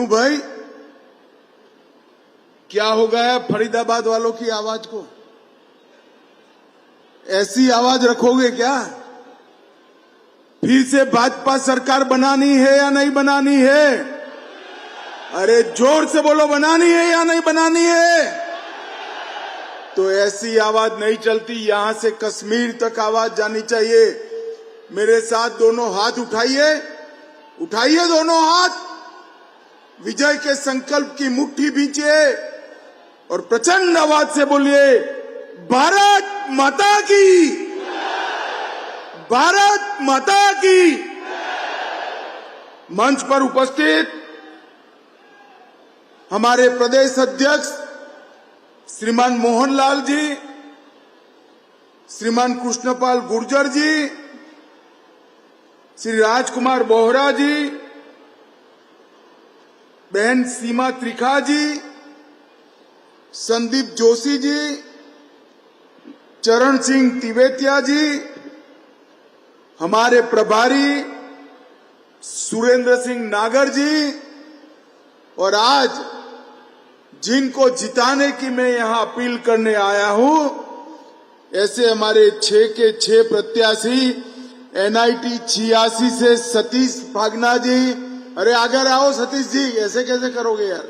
भाई क्या हो गया फरीदाबाद वालों की आवाज को? ऐसी आवाज रखोगे क्या? फिर से भाजपा सरकार बनानी है या नहीं बनानी है? अरे जोर से बोलो, बनानी है या नहीं बनानी है? तो ऐसी आवाज नहीं चलती, यहां से कश्मीर तक आवाज जानी चाहिए। मेरे साथ दोनों हाथ उठाइए, उठाइए दोनों हाथ, विजय के संकल्प की मुट्ठी भींचिए और प्रचंड आवाज से बोलिए, भारत माता की, भारत माता की। मंच पर उपस्थित हमारे प्रदेश अध्यक्ष श्रीमान मोहनलाल जी, श्रीमान कृष्णपाल गुर्जर जी, श्री राजकुमार बोहरा जी, बहन सीमा त्रिखा जी, संदीप जोशी जी, चरण सिंह तिवेतिया जी, हमारे प्रभारी सुरेंद्र सिंह नागर जी, और आज जिनको जिताने की मैं यहां अपील करने आया हूं, ऐसे हमारे 6 के 6 प्रत्याशी NIT 86 से सतीश भागना जी। अरे आगे आओ सतीश जी, ऐसे कैसे करोगे यार?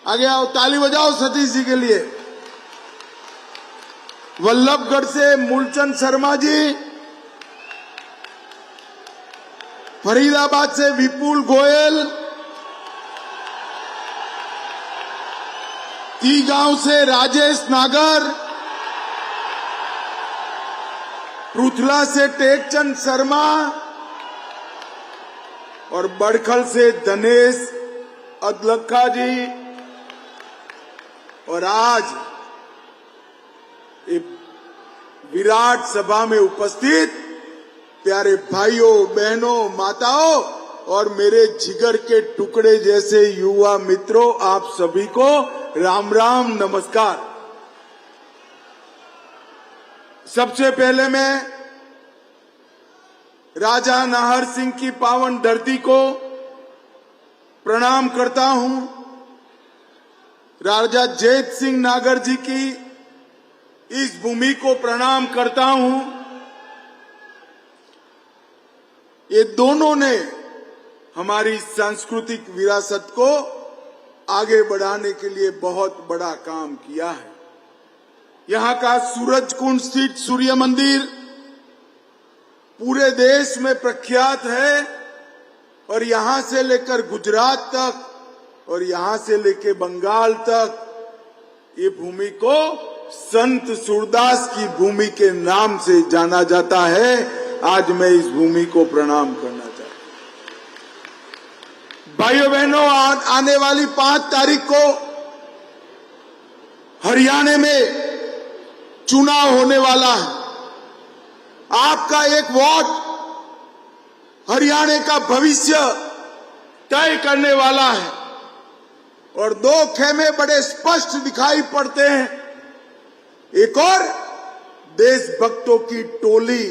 आगे आओ, ताली बजाओ सतीश जी के लिए। वल्लभगढ़ से मूलचंद शर्मा जी, फरीदाबाद से विपुल गोयल, गांव से राजेश नागर, पृथला से टेकचंद शर्मा और बड़खल से धनेश अदलखा जी। और आज विराट सभा में उपस्थित प्यारे भाइयों, बहनों, माताओं और मेरे जिगर के टुकड़े जैसे युवा मित्रों, आप सभी को राम राम, नमस्कार। सबसे पहले मैं राजा नाहर सिंह की पावन धरती को प्रणाम करता हूं। राजा जैत सिंह नागर जी की इस भूमि को प्रणाम करता हूं। ये दोनों ने हमारी सांस्कृतिक विरासत को आगे बढ़ाने के लिए बहुत बड़ा काम किया है। यहाँ का सूरजकुंड स्थित सूर्य मंदिर पूरे देश में प्रख्यात है और यहाँ से लेकर गुजरात तक और यहाँ से लेकर बंगाल तक ये भूमि को संत सूरदास की भूमि के नाम से जाना जाता है। आज मैं इस भूमि को प्रणाम करना चाहता हूं। भाइयों बहनों, आने वाली 5 तारीख को हरियाणा में चुनाव होने वाला है। आपका एक वोट हरियाणा का भविष्य तय करने वाला है और 2 खेमे बड़े स्पष्ट दिखाई पड़ते हैं। एक और देशभक्तों की टोली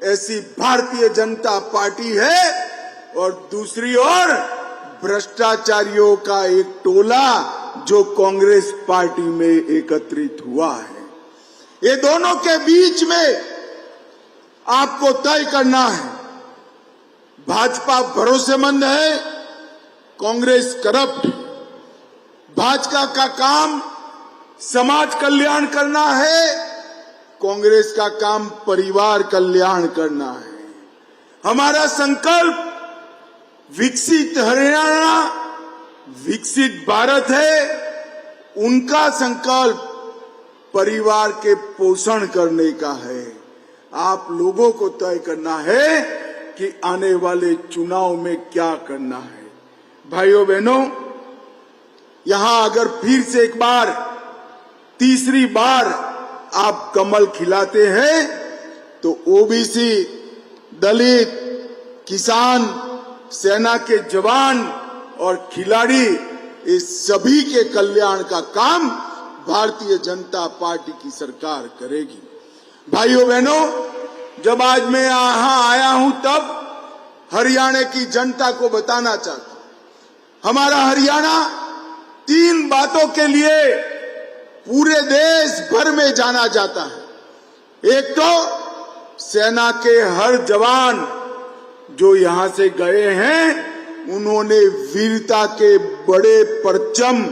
ऐसी भारतीय जनता पार्टी है और दूसरी ओर भ्रष्टाचारियों का एक टोला जो कांग्रेस पार्टी में एकत्रित हुआ है। ये दोनों के बीच में आपको तय करना है। भाजपा भरोसेमंद है, कांग्रेस करप्ट है। भाजपा का काम समाज कल्याण करना है, कांग्रेस का काम परिवार कल्याण करना है। हमारा संकल्प विकसित हरियाणा, विकसित भारत है। उनका संकल्प परिवार के पोषण करने का है। आप लोगों को तय करना है कि आने वाले चुनाव में क्या करना है। भाइयों बहनों, यहां अगर फिर से एक बार, तीसरी बार आप कमल खिलाते हैं तो OBC, दलित, किसान, सेना के जवान और खिलाड़ी, इस सभी के कल्याण का काम भारतीय जनता पार्टी की सरकार करेगी। भाइयों बहनों, जब आज मैं यहां आया हूं तब हरियाणा की जनता को बताना चाहता हूं हमारा हरियाणा 3 बातों के लिए पूरे देश भर में जाना जाता है। एक तो सेना के हर जवान जो यहां से गए हैं, उन्होंने वीरता के बड़े परचम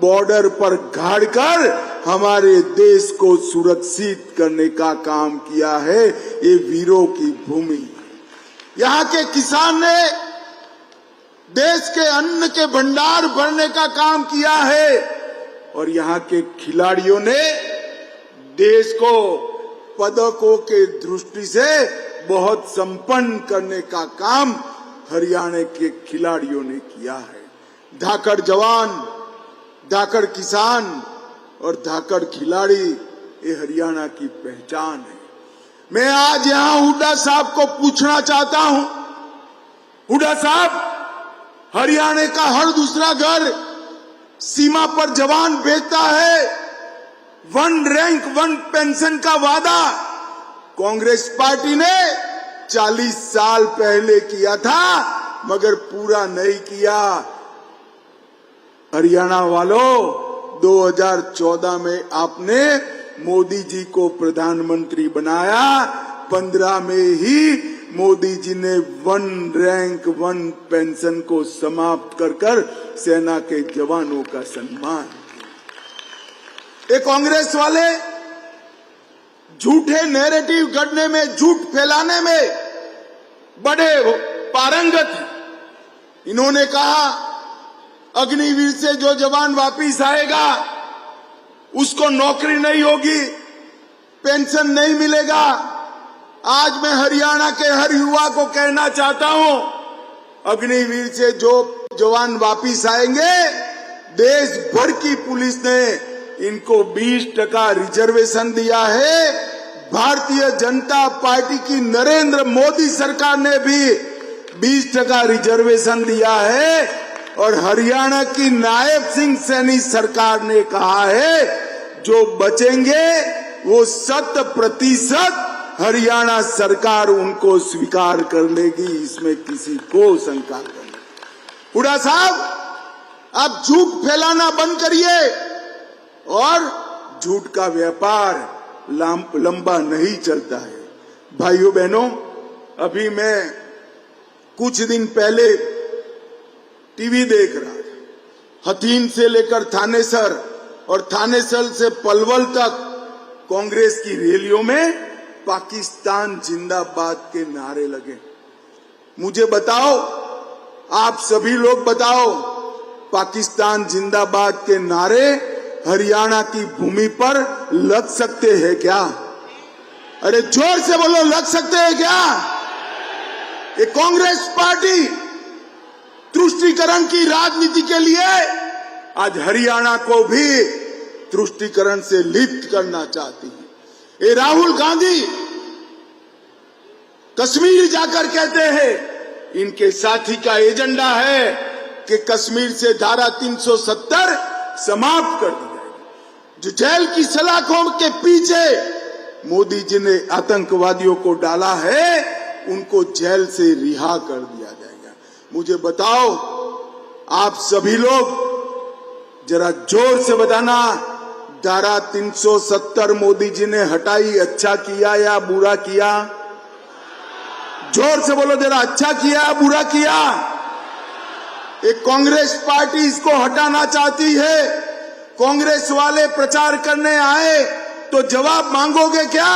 बॉर्डर पर गाड़कर हमारे देश को सुरक्षित करने का काम किया है। ये वीरों की भूमि। यहाँ के किसान ने देश के अन्न के भंडार भरने का काम किया है और यहाँ के खिलाड़ियों ने देश को पदकों के दृष्टि से बहुत संपन्न करने का काम हरियाणा के खिलाड़ियों ने किया है। धाकड़ जवान, धाकड़ किसान और धाकड़ खिलाड़ी, ये हरियाणा की पहचान है। मैं आज यहां हुड्डा साहब को पूछना चाहता हूं, हुड्डा साहब, हरियाणा का हर दूसरा घर सीमा पर जवान भेजता है। 1 रैंक 1 पेंशन का वादा कांग्रेस पार्टी ने 40 साल पहले किया था, मगर पूरा नहीं किया। हरियाणा वालों, 2014 में आपने मोदी जी को प्रधानमंत्री बनाया। 15 में ही मोदी जी ने 1 रैंक 1 पेंशन को समाप्त कर सेना के जवानों का सम्मान किया। ये कांग्रेस वाले झूठे नैरेटिव गढ़ने में, झूठ फैलाने में बड़े पारंगत हैं। इन्होंने कहा अग्निवीर से जो जवान वापिस आएगा उसको नौकरी नहीं होगी, पेंशन नहीं मिलेगा। आज मैं हरियाणा के हर युवा को कहना चाहता हूं, अग्निवीर से जो जवान वापिस आएंगे, देश भर की पुलिस ने इनको 20% रिजर्वेशन दिया है। भारतीय जनता पार्टी की नरेंद्र मोदी सरकार ने भी 20% रिजर्वेशन दिया है और हरियाणा की नायब सिंह सैनी सरकार ने कहा है जो बचेंगे वो 100% हरियाणा सरकार उनको स्वीकार कर लेगी, इसमें किसी को शंका नहीं। हुड्डा साहब, आप झूठ फैलाना बंद करिए और झूठ का व्यापार लंबा नहीं चलता है। भाइयों बहनों, अभी मैं कुछ दिन पहले टीवी देख रहा था। हथीन से लेकर थानेसर और थानेसर से पलवल तक कांग्रेस की रैलियों में पाकिस्तान जिंदाबाद के नारे लगे। मुझे बताओ, आप सभी लोग बताओ, पाकिस्तान जिंदाबाद के नारे हरियाणा की भूमि पर लग सकते हैं क्या? अरे जोर से बोलो, लग सकते हैं क्या? ये कांग्रेस पार्टी तुष्टीकरण की राजनीति के लिए आज हरियाणा को भी तुष्टीकरण से लिप्त करना चाहती है। ये राहुल गांधी कश्मीर जाकर कहते हैं इनके साथी का एजेंडा है कि कश्मीर से धारा 370 समाप्त कर दी जाएगी। जो जेल की सलाखों के पीछे मोदी जी ने आतंकवादियों को डाला है, उनको जेल से रिहा कर दिया जाएगा। मुझे बताओ, आप सभी लोग जरा जोर से बताना, धारा 370 मोदी जी ने हटाई, अच्छा किया या बुरा किया? जोर से बोलो जरा, अच्छा किया या बुरा किया? एक कांग्रेस पार्टी इसको हटाना चाहती है। कांग्रेस वाले प्रचार करने आए तो जवाब मांगोगे क्या?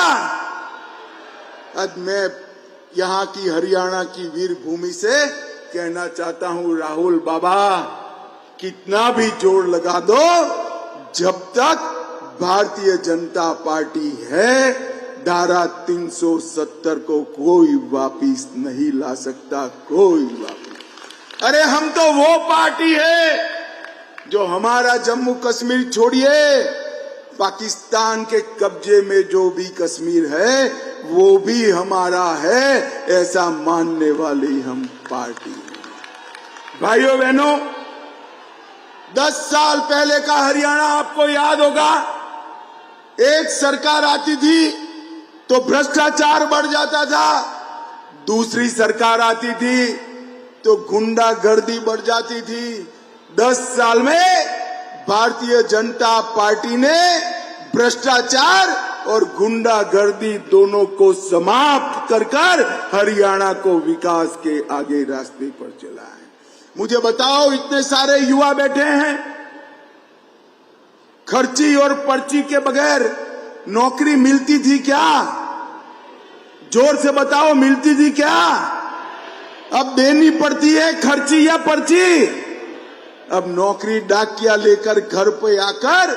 आज मैं यहाँ की हरियाणा की वीर भूमि से कहना चाहता हूँ, राहुल बाबा, कितना भी जोर लगा दो, जब तक भारतीय जनता पार्टी है, धारा 370 को कोई वापिस नहीं ला सकता, कोई वापिस। अरे हम तो वो पार्टी है जो हमारा जम्मू कश्मीर छोड़िए, पाकिस्तान के कब्जे में जो भी कश्मीर है वो भी हमारा है, ऐसा मानने वाली हम पार्टी है। भाइयों बहनों, 10 साल पहले का हरियाणा आपको याद होगा। एक सरकार आती थी तो भ्रष्टाचार बढ़ जाता था, दूसरी सरकार आती थी तो गुंडागर्दी बढ़ जाती थी। 10 साल में भारतीय जनता पार्टी ने भ्रष्टाचार और गुंडागर्दी दोनों को समाप्त कर हरियाणा को विकास के आगे रास्ते पर चला है। मुझे बताओ, इतने सारे युवा बैठे हैं, खर्ची और पर्ची के बगैर नौकरी मिलती थी क्या? जोर से बताओ, मिलती थी क्या? अब देनी पड़ती है खर्ची या पर्ची? अब नौकरी डाकिया लेकर घर पे आकर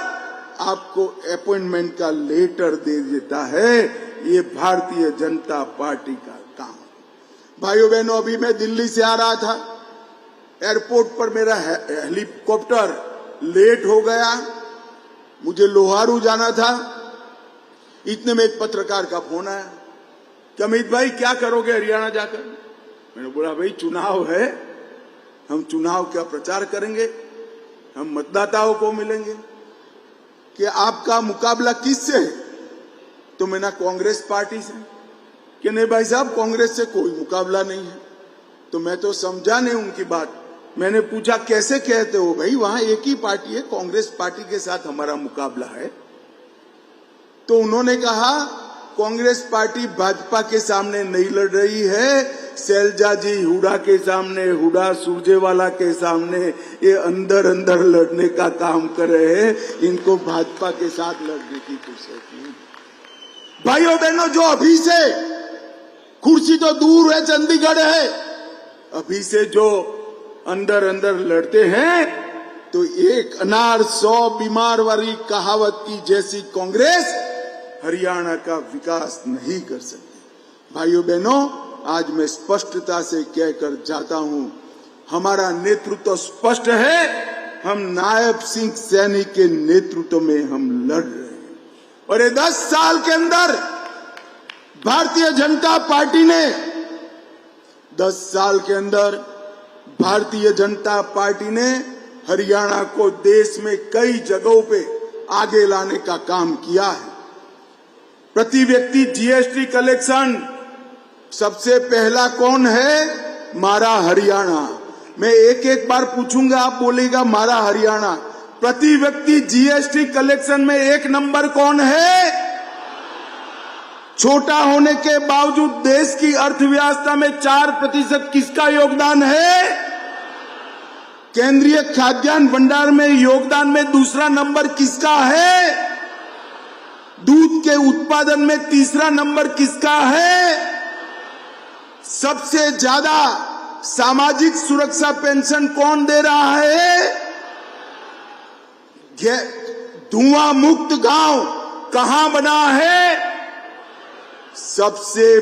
आपको अपॉइंटमेंट का लेटर दे देता है। ये भारतीय जनता पार्टी का काम। भाइयों बहनों, अभी मैं दिल्ली से आ रहा था, एयरपोर्ट पर मेरा हेलीकॉप्टर लेट हो गया, मुझे लोहारू जाना था। इतने में एक पत्रकार का फोन आया कि अमित भाई क्या करोगे हरियाणा जाकर? मैंने बोला भाई चुनाव है, हम चुनाव का प्रचार करेंगे, हम मतदाताओं को मिलेंगे। कि आपका मुकाबला किससे है? तो मैंने कांग्रेस पार्टी से। कि नहीं भाई साहब, कांग्रेस से कोई मुकाबला नहीं है। तो मैं तो समझा नहीं उनकी बात। मैंने पूछा कैसे कहते हो भाई, वहां एक ही पार्टी है, कांग्रेस पार्टी के साथ हमारा मुकाबला है। तो उन्होंने कहा कांग्रेस पार्टी भाजपा के सामने नहीं लड़ रही है, शैलजा जी हुडा के सामने, हुडा सुरजेवाला के सामने ये अंदर अंदर लड़ने का काम कर रहे हैं, इनको भाजपा के साथ लड़ने की कोशिश की। भाइयों बहनों, जो अभी से, कुर्सी तो दूर है, चंडीगढ़ है, अभी से जो अंदर अंदर लड़ते हैं, तो एक अनार 100 बीमार वाली कहावत की जैसी कांग्रेस हरियाणा का विकास नहीं कर सकती। भाइयों बहनों, आज मैं स्पष्टता से कहकर जाता हूं, हमारा नेतृत्व स्पष्ट है। हम नायब सिंह सैनी के नेतृत्व में हम लड़ रहे हैं। और ये 10 साल के अंदर भारतीय जनता पार्टी ने 10 साल के अंदर भारतीय जनता पार्टी ने हरियाणा को देश में कई जगहों पे आगे लाने का काम किया है। प्रति व्यक्ति जीएसटी कलेक्शन सबसे पहला कौन है? मारा हरियाणा। मैं एक एक बार पूछूंगा, आप बोलेगा मारा हरियाणा। प्रति व्यक्ति जीएसटी कलेक्शन में 1 नंबर कौन है? छोटा होने के बावजूद देश की अर्थव्यवस्था में 4% किसका योगदान है? केंद्रीय खाद्यान्न भंडार में योगदान में दूसरा नंबर किसका है? दूध के उत्पादन में तीसरा नंबर किसका है? सबसे ज्यादा सामाजिक सुरक्षा पेंशन कौन दे रहा है? धुआं मुक्त गांव कहां बना है? सबसे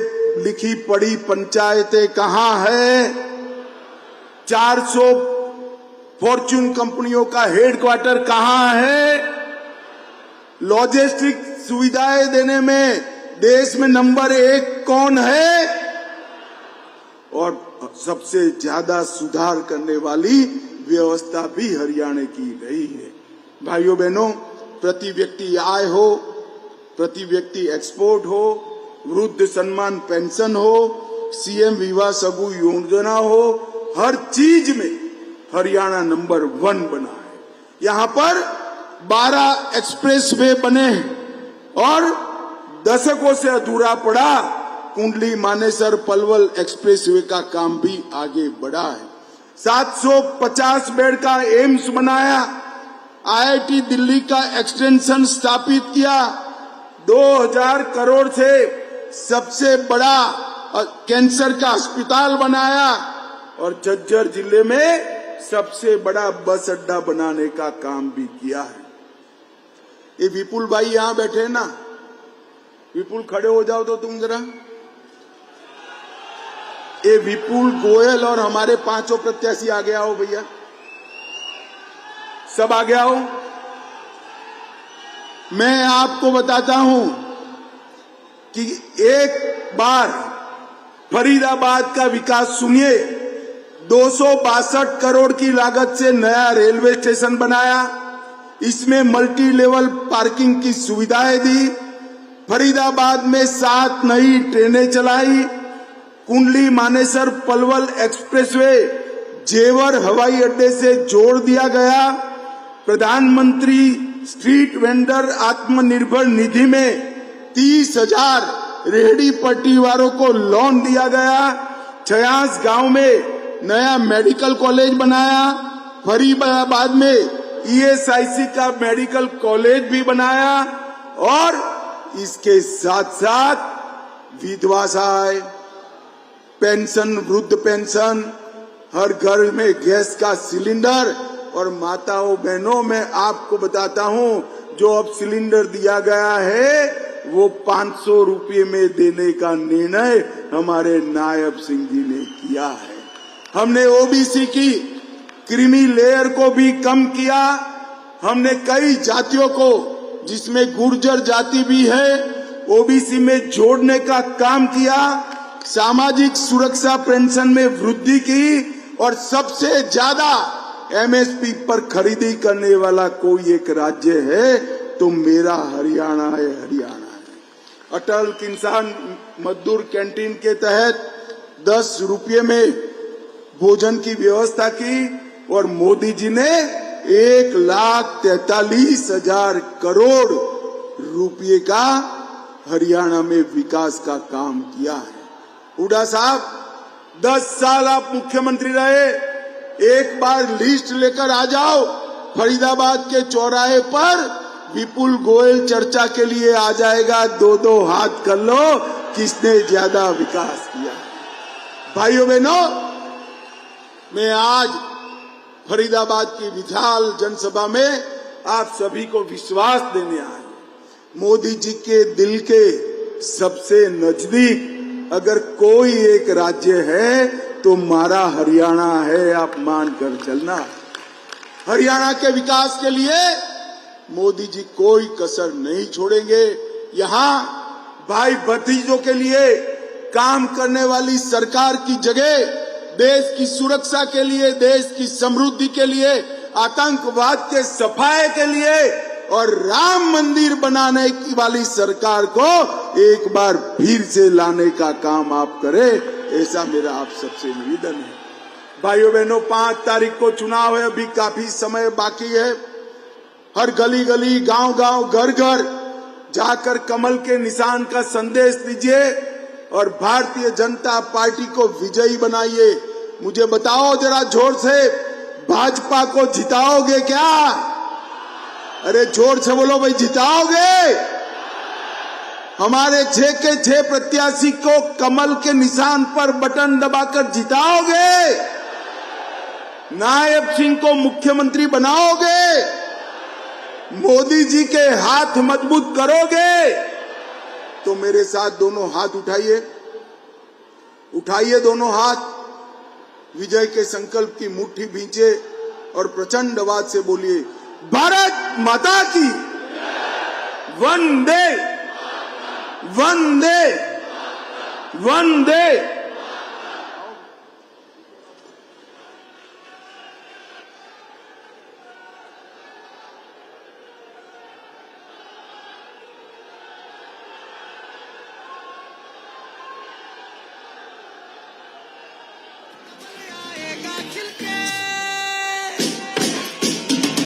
लिखी पढ़ी पंचायतें कहां है? 400 फॉर्च्यून कंपनियों का हेडक्वार्टर कहां है? लॉजिस्टिक सुविधाएं देने में देश में नंबर 1 कौन है? और सबसे ज्यादा सुधार करने वाली व्यवस्था भी हरियाणा की रही है। भाइयों बहनों, प्रति व्यक्ति आय हो, प्रति व्यक्ति एक्सपोर्ट हो, वृद्ध सम्मान पेंशन हो, सीएम विवाह सगु योजना हो, हर चीज में हरियाणा नंबर 1 बना है। यहाँ पर 12 एक्सप्रेस वे बने और दशकों से अधूरा पड़ा कुंडली मानेसर पलवल एक्सप्रेस वे का काम भी आगे बढ़ा है। 750 बेड का एम्स बनाया, आईआईटी दिल्ली का एक्सटेंशन स्थापित किया, 2000 करोड़ से सबसे बड़ा कैंसर का अस्पताल बनाया और झज्जर जिले में सबसे बड़ा बस अड्डा बनाने का काम भी किया है। ये विपुल भाई यहां बैठे हैं ना, विपुल खड़े हो जाओ तो तुम जरा। ये विपुल गोयल और हमारे 5 प्रत्याशी आगे आओ भैया, सब आगे आओ। मैं आपको बताता हूं कि एक बार फरीदाबाद का विकास सुनिए। 262 करोड़ की लागत से नया रेलवे स्टेशन बनाया, इसमें मल्टी लेवल पार्किंग की सुविधाएं दी, फरीदाबाद में 7 नई ट्रेनें चलाई, कुंडली मानेसर पलवल एक्सप्रेसवे जेवर हवाई अड्डे से जोड़ दिया गया। प्रधानमंत्री स्ट्रीट वेंडर आत्मनिर्भर निधि में 30,000 रेहड़ी पट्टी वालों को लोन दिया गया। 56 गांव में नया मेडिकल कॉलेज बनाया। फरीदाबाद में ईएसआईसी का मेडिकल कॉलेज भी बनाया। और इसके साथ साथ विधवा सहाय, पेंशन, वृद्ध पेंशन, हर घर में गैस का सिलेंडर। और माताओं बहनों, मैं आपको बताता हूं, जो अब सिलेंडर दिया गया है वो 500 रुपये में देने का निर्णय हमारे नायब सिंह जी ने किया है। हमने ओबीसी की क्रीमी लेयर को भी कम किया। हमने कई जातियों को, जिसमें गुर्जर जाति भी है, ओबीसी में जोड़ने का काम किया। सामाजिक सुरक्षा पेंशन में वृद्धि की। और सबसे ज्यादा एमएसपी पर खरीदी करने वाला कोई एक राज्य है तो मेरा हरियाणा है, हरियाणा है। अटल किसान मजदूर कैंटीन के तहत 10 रुपये में भोजन की व्यवस्था की और मोदी जी ने 1,43,000 करोड़ रुपये का हरियाणा में विकास का काम किया है। हुड्डा साहब, 10 साल आप मुख्यमंत्री रहे, एक बार लिस्ट लेकर आ जाओ। फरीदाबाद के चौराहे पर विपुल गोयल चर्चा के लिए आ जाएगा। 2-2 हाथ कर लो, किसने ज्यादा विकास किया। भाइयों बहनों, मैं आज फरीदाबाद की विशाल जनसभा में आप सभी को विश्वास देने आया। मोदी जी के दिल के सबसे नजदीक अगर कोई एक राज्य है तो हमारा हरियाणा है, आप मानकर चलना। हरियाणा के विकास के लिए मोदी जी कोई कसर नहीं छोड़ेंगे। यहाँ भाई भतीजों के लिए काम करने वाली सरकार की जगह देश की सुरक्षा के लिए, देश की समृद्धि के लिए, आतंकवाद के सफाए के लिए और राम मंदिर बनाने की वाली सरकार को एक बार फिर से लाने का काम आप करें, ऐसा मेरा आप सबसे निवेदन है। भाइयों बहनों, 5 तारीख को चुनाव है, अभी काफी समय बाकी है। हर गली गली, गांव गांव, घर घर जाकर कमल के निशान का संदेश दीजिए और भारतीय जनता पार्टी को विजयी बनाइए। मुझे बताओ जरा जोर से, भाजपा को जिताओगे क्या? अरे जोर से बोलो भाई, जिताओगे? हमारे 6 के 6 प्रत्याशी को कमल के निशान पर बटन दबाकर जिताओगे? नायब सिंह को मुख्यमंत्री बनाओगे? मोदी जी के हाथ मजबूत करोगे? तो मेरे साथ दोनों हाथ उठाइए, उठाइए दोनों हाथ, विजय के संकल्प की मुट्ठी भींचे और प्रचंड आवाज से बोलिए, भारत माता की वंदे वंदे वंदे। खिल के